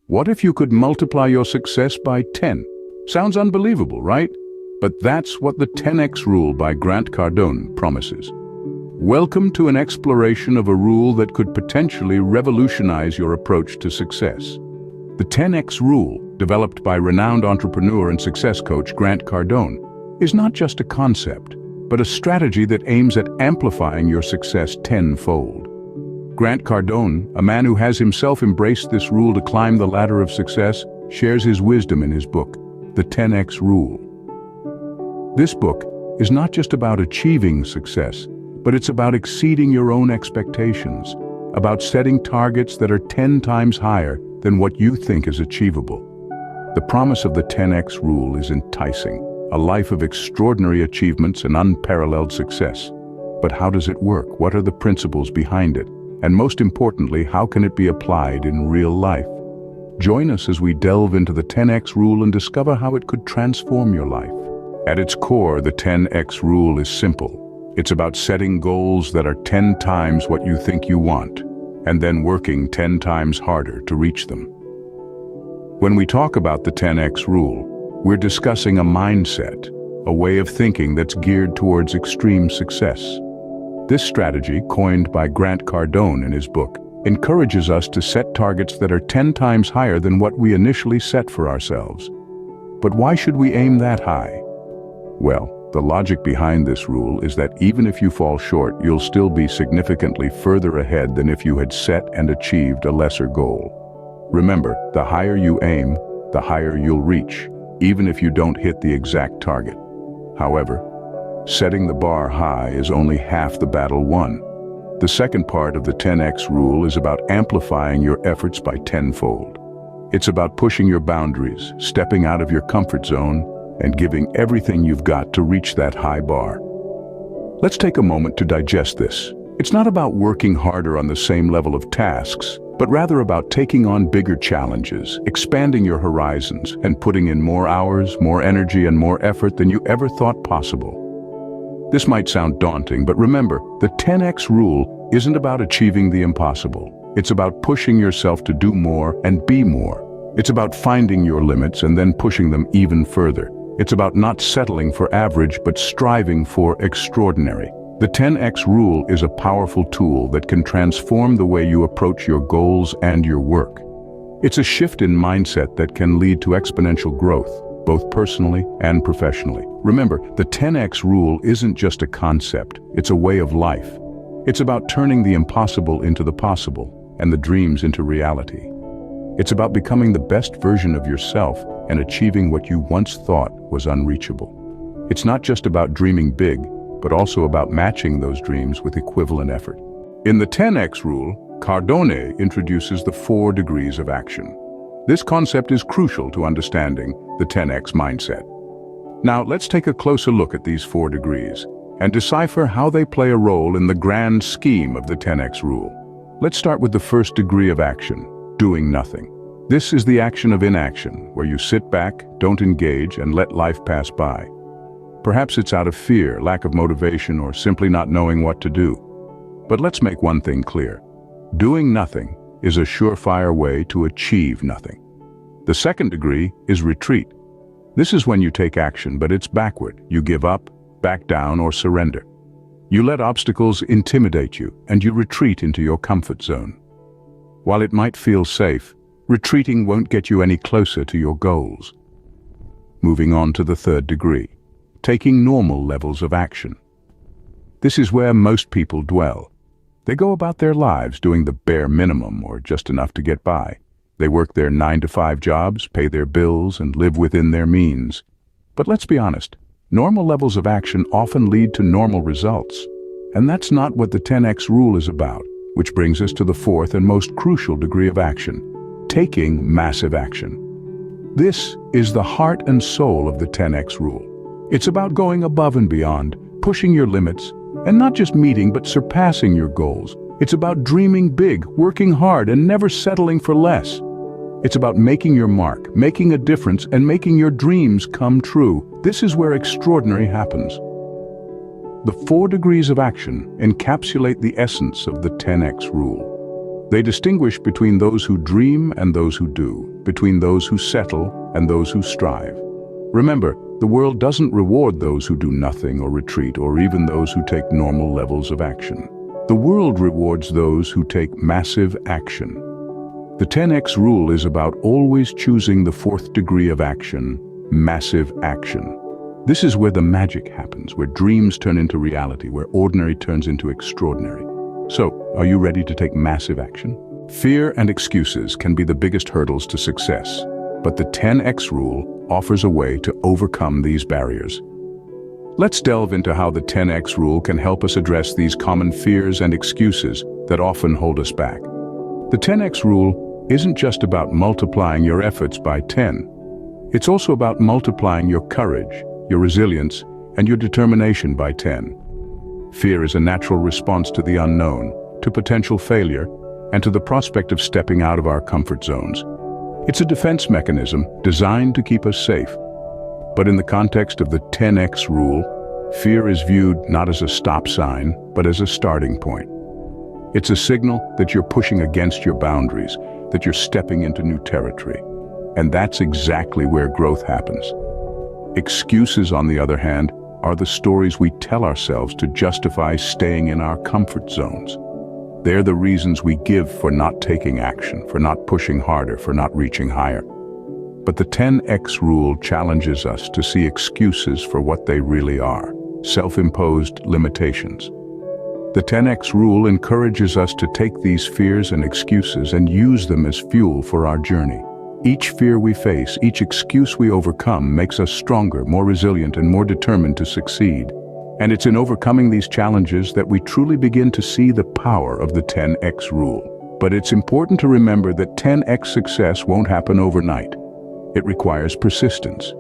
What if you could multiply your success by 10? Sounds unbelievable, right? But that's what the 10x rule by Grant Cardone promises. Welcome to an exploration of a rule that could potentially revolutionize your approach to success. The 10x rule, developed by renowned entrepreneur and success coach Grant Cardone, is not just a concept, but a strategy that aims at amplifying your success tenfold. Grant Cardone, a man who has himself embraced this rule to climb the ladder of success, shares his wisdom in his book, The 10x Rule. This book is not just about achieving success, but it's about exceeding your own expectations, about setting targets that are 10 times higher than what you think is achievable. The promise of the 10x rule is enticing, a life of extraordinary achievements and unparalleled success. But how does it work? What are the principles behind it? And most importantly, how can it be applied in real life? Join us as we delve into the 10x rule and discover how it could transform your life. At its core, the 10x rule is simple. It's about setting goals that are 10 times what you think you want, and then working 10 times harder to reach them. When we talk about the 10x rule, we're discussing a mindset, a way of thinking that's geared towards extreme success. This strategy, coined by Grant Cardone in his book, encourages us to set targets that are 10 times higher than what we initially set for ourselves. But why should we aim that high? Well, the logic behind this rule is that even if you fall short, you'll still be significantly further ahead than if you had set and achieved a lesser goal. Remember, the higher you aim, the higher you'll reach, even if you don't hit the exact target. However, setting the bar high is only half the battle won. The second part of the 10x rule is about amplifying your efforts by tenfold. It's about pushing your boundaries, stepping out of your comfort zone, and giving everything you've got to reach that high bar. Let's take a moment to digest this. It's not about working harder on the same level of tasks, but rather about taking on bigger challenges, expanding your horizons, and putting in more hours, more energy, and more effort than you ever thought possible. This might sound daunting, but remember, the 10x rule isn't about achieving the impossible. It's about pushing yourself to do more and be more. It's about finding your limits and then pushing them even further. It's about not settling for average, but striving for extraordinary. The 10x rule is a powerful tool that can transform the way you approach your goals and your work. It's a shift in mindset that can lead to exponential growth, both personally and professionally. Remember, the 10x rule isn't just a concept, it's a way of life. It's about turning the impossible into the possible and the dreams into reality. It's about becoming the best version of yourself and achieving what you once thought was unreachable. It's not just about dreaming big, but also about matching those dreams with equivalent effort. In the 10x rule, Cardone introduces the 4 degrees of action. This concept is crucial to understanding the 10x mindset. Now, let's take a closer look at these 4 degrees and decipher how they play a role in the grand scheme of the 10x rule. Let's start with the first degree of action, doing nothing. This is the action of inaction, where you sit back, don't engage, and let life pass by. Perhaps it's out of fear, lack of motivation, or simply not knowing what to do. But let's make one thing clear. Doing nothing is a surefire way to achieve nothing. The second degree is retreat. This is when you take action, but it's backward. You give up, back down, or surrender. You let obstacles intimidate you, and you retreat into your comfort zone. While it might feel safe, retreating won't get you any closer to your goals. Moving on to the third degree, taking normal levels of action. This is where most people dwell. They go about their lives doing the bare minimum or just enough to get by. They work their 9-to-5 jobs, pay their bills, and live within their means. But let's be honest, normal levels of action often lead to normal results. And that's not what the 10x rule is about, which brings us to the fourth and most crucial degree of action, taking massive action. This is the heart and soul of the 10x rule. It's about going above and beyond, pushing your limits, and not just meeting but surpassing your goals. It's about dreaming big, working hard, and never settling for less. It's about making your mark, making a difference, and making your dreams come true. This is where extraordinary happens. The 4 degrees of action encapsulate the essence of the 10x rule. They distinguish between those who dream and those who do, between those who settle and those who strive. Remember, the world doesn't reward those who do nothing or retreat, or even those who take normal levels of action. The world rewards those who take massive action. The 10x rule is about always choosing the fourth degree of action, massive action. This is where the magic happens, where dreams turn into reality, where ordinary turns into extraordinary. So, are you ready to take massive action? Fear and excuses can be the biggest hurdles to success, but the 10x rule offers a way to overcome these barriers. Let's delve into how the 10x rule can help us address these common fears and excuses that often hold us back. The 10x rule isn't just about multiplying your efforts by 10. It's also about multiplying your courage, your resilience, and your determination by 10. Fear is a natural response to the unknown, to potential failure, and to the prospect of stepping out of our comfort zones. It's a defense mechanism designed to keep us safe. But in the context of the 10x rule, fear is viewed not as a stop sign, but as a starting point. It's a signal that you're pushing against your boundaries, that you're stepping into new territory. And that's exactly where growth happens. Excuses, on the other hand, are the stories we tell ourselves to justify staying in our comfort zones. They're the reasons we give for not taking action, for not pushing harder, for not reaching higher. But the 10x rule challenges us to see excuses for what they really are, self-imposed limitations. The 10x rule encourages us to take these fears and excuses and use them as fuel for our journey. Each fear we face, each excuse we overcome makes us stronger, more resilient, and more determined to succeed. And it's in overcoming these challenges that we truly begin to see the power of the 10x rule. But it's important to remember that 10x success won't happen overnight. It requires persistence.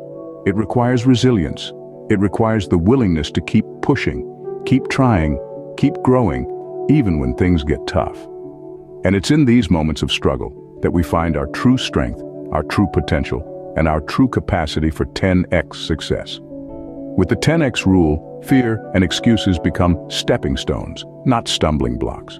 It requires resilience. It requires the willingness to keep pushing, keep trying, keep growing, even when things get tough. And it's in these moments of struggle that we find our true strength, our true potential, and our true capacity for 10x success. With the 10x rule, fear and excuses become stepping stones, not stumbling blocks.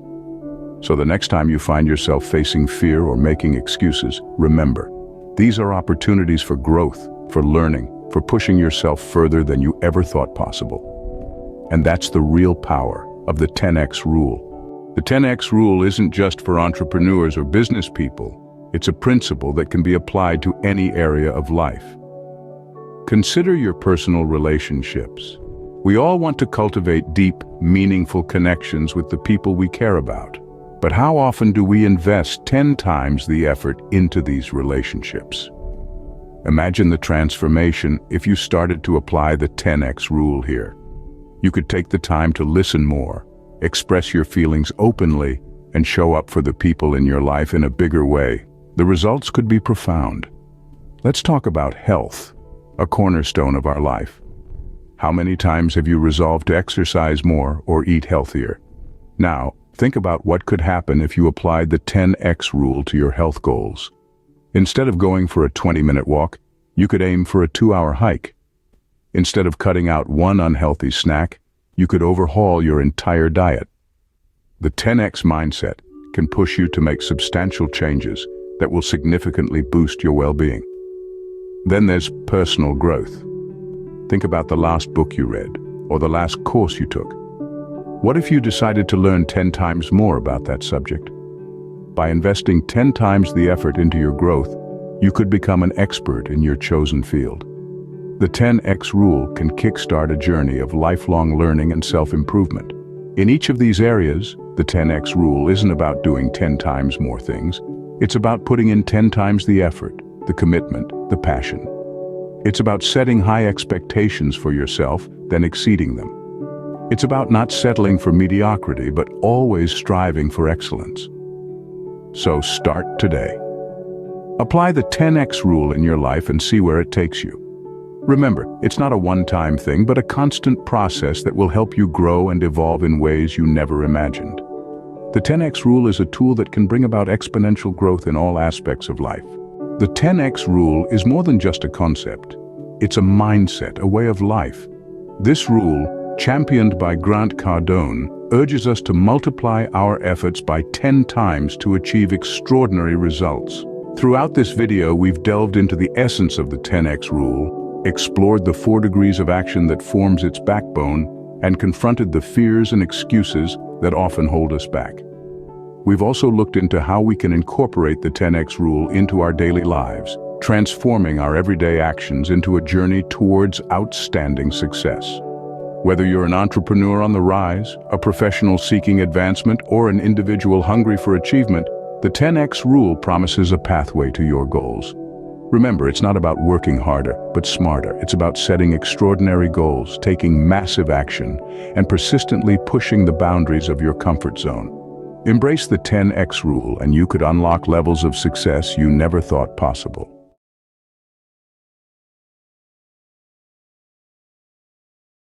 So the next time you find yourself facing fear or making excuses, remember, these are opportunities for growth, for learning, for pushing yourself further than you ever thought possible. And that's the real power of the 10x rule. The 10x rule isn't just for entrepreneurs or business people. It's a principle that can be applied to any area of life. Consider your personal relationships. We all want to cultivate deep, meaningful connections with the people we care about. But how often do we invest 10 times the effort into these relationships? Imagine the transformation if you started to apply the 10x rule here. You could take the time to listen more, express your feelings openly, and show up for the people in your life in a bigger way. The results could be profound. Let's talk about health, a cornerstone of our life. How many times have you resolved to exercise more or eat healthier? Now, think about what could happen if you applied the 10x rule to your health goals. Instead of going for a 20-minute walk, you could aim for a 2-hour hike. Instead of cutting out one unhealthy snack, you could overhaul your entire diet. The 10x mindset can push you to make substantial changes that will significantly boost your well-being. Then there's personal growth. Think about the last book you read, or the last course you took. What if you decided to learn 10 times more about that subject? By investing 10 times the effort into your growth, you could become an expert in your chosen field. The 10x rule can kickstart a journey of lifelong learning and self-improvement. In each of these areas, the 10x rule isn't about doing 10 times more things. It's about putting in 10 times the effort, the commitment, the passion. It's about setting high expectations for yourself, then exceeding them. It's about not settling for mediocrity, but always striving for excellence. So start today. Apply the 10x rule in your life and see where it takes you. Remember, it's not a one-time thing, but a constant process that will help you grow and evolve in ways you never imagined. The 10x rule is a tool that can bring about exponential growth in all aspects of life. The 10x rule is more than just a concept. It's a mindset, a way of life. This rule, championed by Grant Cardone, urges us to multiply our efforts by 10 times to achieve extraordinary results. Throughout this video, we've delved into the essence of the 10x rule, explored the 4 degrees of action that forms its backbone, and confronted the fears and excuses that often hold us back. We've also looked into how we can incorporate the 10x rule into our daily lives, transforming our everyday actions into a journey towards outstanding success. Whether you're an entrepreneur on the rise, a professional seeking advancement, or an individual hungry for achievement, the 10x rule promises a pathway to your goals. Remember, it's not about working harder, but smarter. It's about setting extraordinary goals, taking massive action, and persistently pushing the boundaries of your comfort zone. Embrace the 10x rule, and you could unlock levels of success you never thought possible.